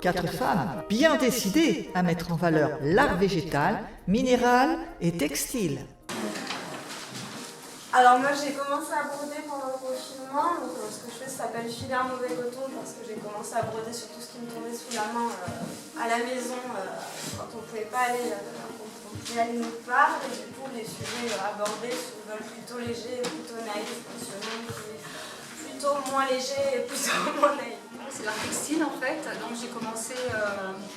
Quatre femmes bien décidées à mettre en valeur l'art végétal, minéral et textile. Alors moi j'ai commencé à broder pendant le confinement, donc ce que je fais ça s'appelle filière mauvais coton parce que j'ai commencé à broder sur tout ce qui me tombait sous la main à la maison quand on ne pouvait pas aller, nulle part, et du coup les sujets abordés se veulent plutôt légers, plutôt naïfs, plutôt moins légers et plutôt moins naïfs. C'est l'art textile en fait, donc j'ai commencé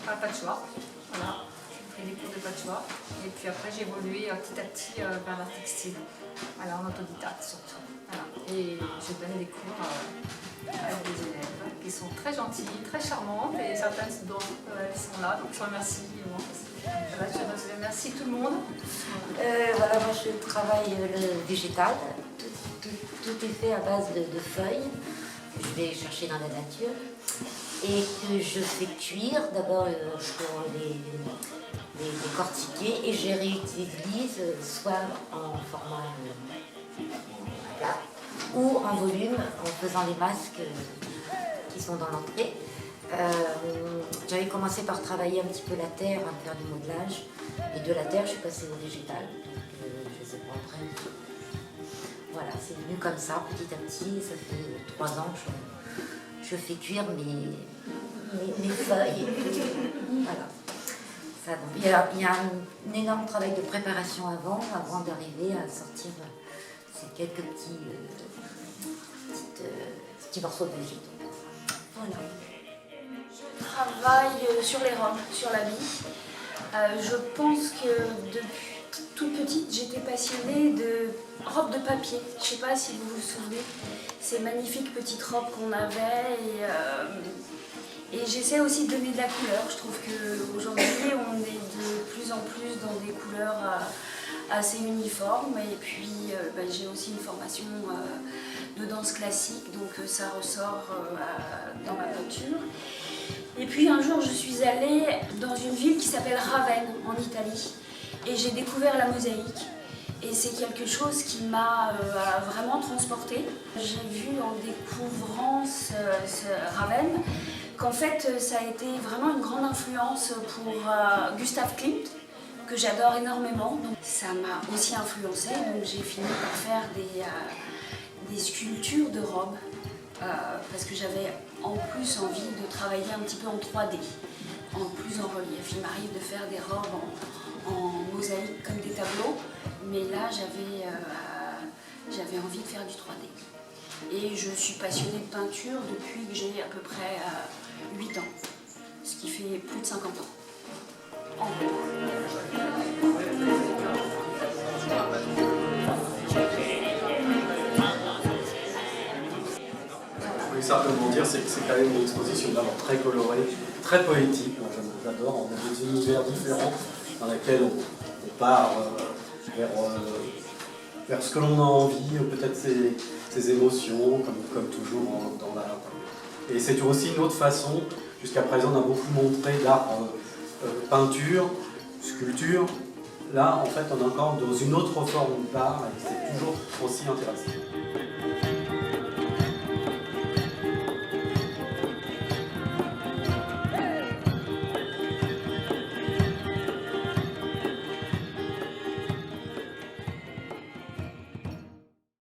par le patchwork, voilà. J'ai pris des cours de patchwork et puis après j'ai évolué petit à petit vers l'art textile, voilà, en autodidacte surtout. Voilà. Et j'ai donné des cours avec des élèves qui sont très gentilles, très charmantes et certaines elles sont là, donc je remercie. Voilà, je remercie tout le monde. Voilà, moi je travaille le végétal, tout est fait à base de feuilles. Je vais chercher dans la nature et que je fais cuire d'abord pour les décortiquer et je les réutilise soit en format plat ou en volume en faisant les masques qui sont dans l'entrée. J'avais commencé par travailler un petit peu la terre, à faire du modelage et de la terre je suis passée au végétal, donc je sais pas après. Voilà, c'est venu comme ça, petit à petit, ça fait 3 ans que je fais cuire mes feuilles. Voilà. Ça, donc, il y a un énorme travail de préparation avant d'arriver à sortir ces quelques petits morceaux de végétaux. Voilà. Je travaille sur les robes, sur l'habit. Je pense que depuis toute petite, j'étais passionnée de robes de papier. Je ne sais pas si vous vous souvenez, ces magnifiques petites robes qu'on avait. Et j'essaie aussi de donner de la couleur. Je trouve qu'aujourd'hui, on est de plus en plus dans des couleurs assez uniformes. Et puis, j'ai aussi une formation de danse classique, donc ça ressort dans ma peinture. Et puis un jour, je suis allée dans une ville qui s'appelle Ravenne, en Italie. Et j'ai découvert la mosaïque et c'est quelque chose qui m'a vraiment transportée. J'ai vu en découvrant ce Ravenne qu'en fait ça a été vraiment une grande influence pour Gustav Klimt, que j'adore énormément. Donc, ça m'a aussi influencée, donc j'ai fini par faire des sculptures de robes parce que j'avais en plus envie de travailler un petit peu en 3D, en plus en relief. Il m'arrive de faire des robes en mosaïque comme des tableaux, mais là j'avais envie de faire du 3D. Et je suis passionnée de peinture depuis que j'ai à peu près 8 ans, ce qui fait plus de 50 ans. En gros. Je voulais simplement dire c'est que c'est quand même une exposition d'abord très colorée, très poétique. Moi j'adore, on a des univers différents dans lesquels on part vers ce que l'on a envie, peut-être ses émotions, comme toujours dans l'art. Et c'est aussi une autre façon, jusqu'à présent on a beaucoup montré d'art peinture, sculpture. Là en fait on est encore dans une autre forme d'art et c'est toujours aussi intéressant.